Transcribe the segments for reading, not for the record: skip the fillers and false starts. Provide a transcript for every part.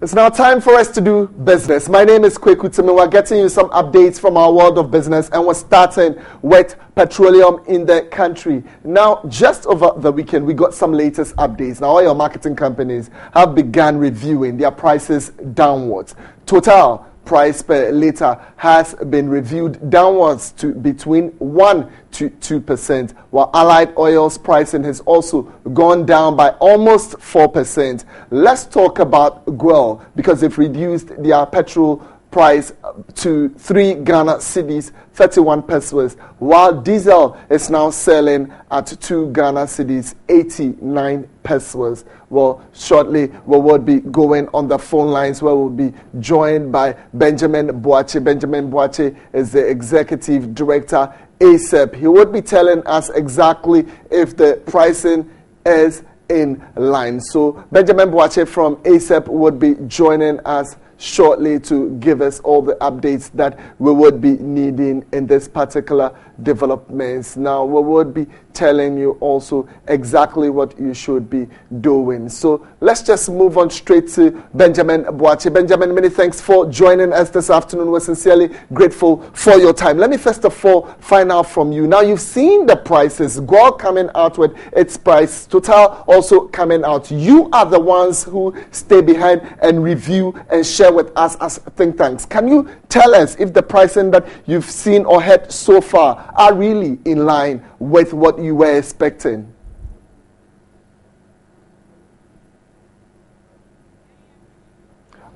It's now time for us to do business. My name is Kweku Timi. We're getting you some updates from our world of business, and we're starting with petroleum in the country. Now, just over the weekend, we got some latest updates. Now, all your marketing companies have begun reviewing their prices downwards. Total price per litre has been reviewed downwards to between 1 to 2%, while Allied Oil's pricing has also gone down by almost 4%. Let's talk about Guel, because they've reduced their petrol price to 3 Ghana cedis, 31 pesos, while diesel is now selling at 2 Ghana cedis, 89 pesos. Well, shortly we will be going on the phone lines where we'll be joined by Benjamin Boache. Benjamin Boache is the executive director, ASEP. He would be telling us exactly if the pricing is in line. So Benjamin Boache from ASEP would be joining us shortly to give us all the updates that we would be needing in this particular developments. Now, we would be telling you also exactly what you should be doing. So let's just move on straight to Benjamin Boache. Benjamin, many thanks for joining us this afternoon. We're sincerely grateful for your time. Let me first of all find out from you. Now, you've seen the prices. Guel coming out with its price. Total also coming out. You are the ones who stay behind and review and share with us as think tanks. Can you tell us if the pricing that you've seen or heard so far are really in line with what you were expecting?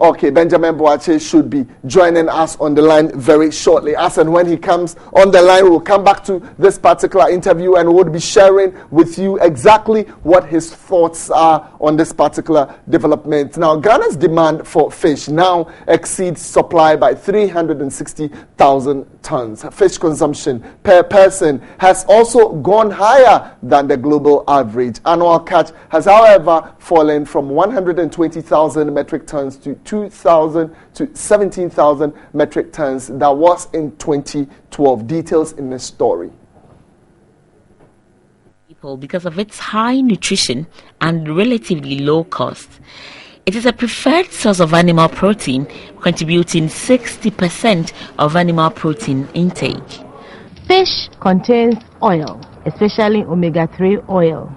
Okay, Benjamin Boache should be joining us on the line very shortly. As and when he comes on the line, we'll come back to this particular interview and we'll be sharing with you exactly what his thoughts are on this particular development. Now, Ghana's demand for fish now exceeds supply by 360,000 tons. Fish consumption per person has also gone higher than the global average. Annual catch has, however, fallen from 120,000 metric tons to 2,000 to 17,000 metric tons. That was in 2012. Details in the story. Because of its high nutrition and relatively low cost. It is a preferred source of animal protein, contributing 60% of animal protein intake. Fish contains oil, especially omega-3 oil,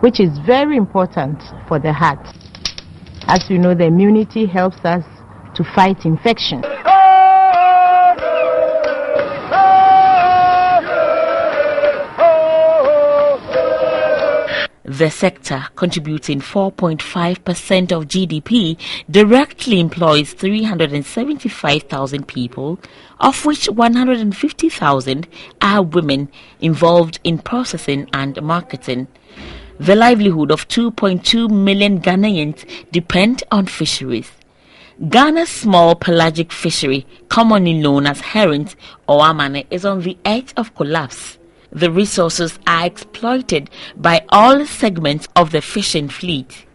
which is very important for the heart. As you know, the immunity helps us to fight infection. The sector, contributing 4.5% of GDP, directly employs 375,000 people, of which 150,000 are women involved in processing and marketing. The livelihood of 2.2 million Ghanaians depend on fisheries. Ghana's small pelagic fishery, commonly known as herrings or amane, is on the edge of collapse. The resources are exploited by all segments of the fishing fleet.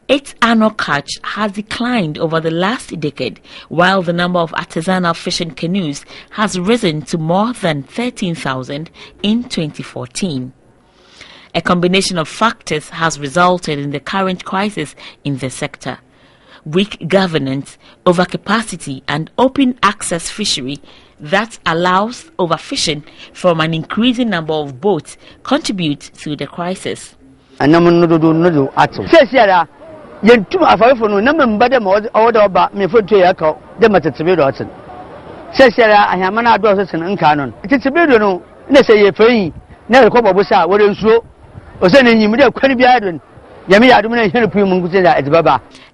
Its annual catch has declined over the last decade, while the number of artisanal fishing canoes has risen to more than 13,000 in 2014. A combination of factors has resulted in the current crisis in the sector. Weak governance, overcapacity, and open access fishery that allows overfishing from an increasing number of boats contribute to the crisis.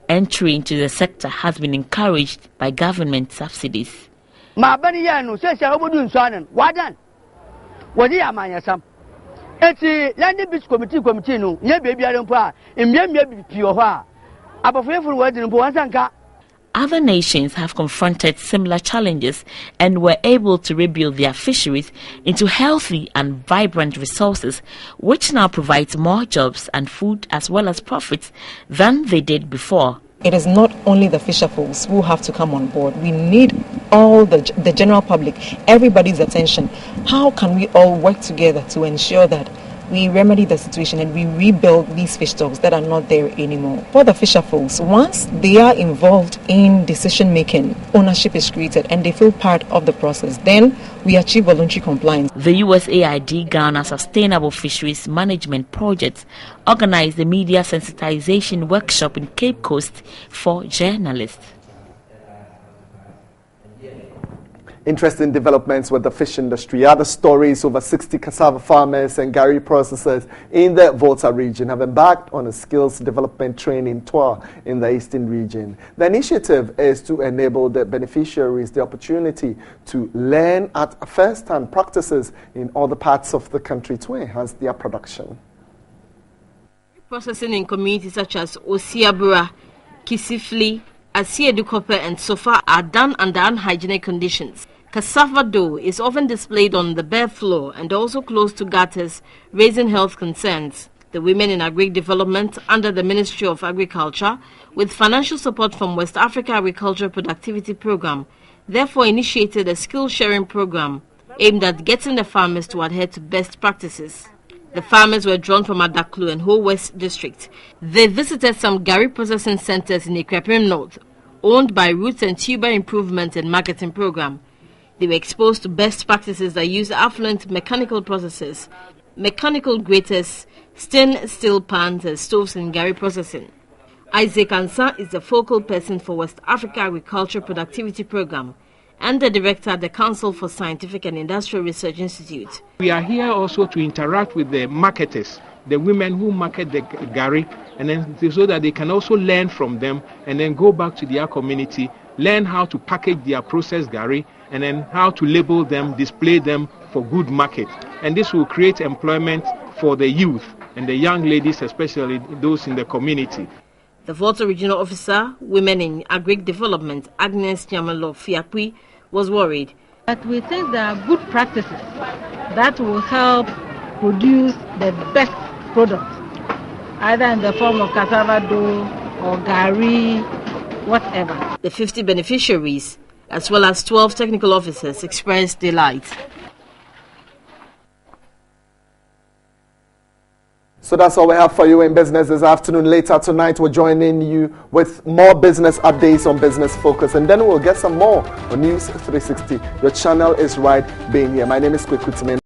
Entry into the sector has been encouraged by government subsidies. Other nations have confronted similar challenges and were able to rebuild their fisheries into healthy and vibrant resources, which now provides more jobs and food as well as profits than they did before. It is not only the fisherfolks who have to come on board. We need all the general public, everybody's attention. How can we all work together to ensure that we remedy the situation and we rebuild these fish stocks that are not there anymore. For the fisher folks, once they are involved in decision making, ownership is created and they feel part of the process, then we achieve voluntary compliance. The USAID Ghana Sustainable Fisheries Management Project organized the media sensitization workshop in Cape Coast for journalists. Interesting developments with the fish industry. Other stories: over 60 cassava farmers and gari processors in the Volta region have embarked on a skills development training tour in the eastern region. The initiative is to enable the beneficiaries the opportunity to learn at first-hand practices in other parts of the country to enhance their production. Processing in communities such as Osiabura, Kisifli, Asiedukope and Sofa are done under unhygienic conditions. Cassava dough is often displayed on the bare floor and also close to gutters, raising health concerns. The women in agri development under the Ministry of Agriculture, with financial support from West Africa Agricultural Productivity Program, therefore initiated a skill-sharing program aimed at getting the farmers to adhere to best practices. The farmers were drawn from Adaklu and Ho West District. They visited some gari processing centers in Ekrepim North, owned by Roots and Tuber Improvement and Marketing Program. They were exposed to best practices that use affluent mechanical processes, mechanical graters, stainless steel pans and stoves in gari processing. Isaac Ansa is the focal person for West Africa Agriculture Productivity Program and the director at the Council for Scientific and Industrial Research Institute. We are here also to interact with the marketers, the women who market the gari, and then so that they can also learn from them and then go back to their community, learn how to package their processed gari, and then how to label them, display them for good market. And this will create employment for the youth and the young ladies, especially those in the community. The Volta Regional Officer, Women in Agri Development, Agnes Nyamalo Fiapui, was worried. But we think there are good practices that will help produce the best product, either in the form of cassava dough or gari, whatever. The 50 beneficiaries, as well as 12 technical officers, expressed delight. So that's all we have for you in business this afternoon. Later tonight, we're joining you with more business updates on Business Focus, and then we'll get some more on News 360. Your channel is right being here. My name is Kwekutime.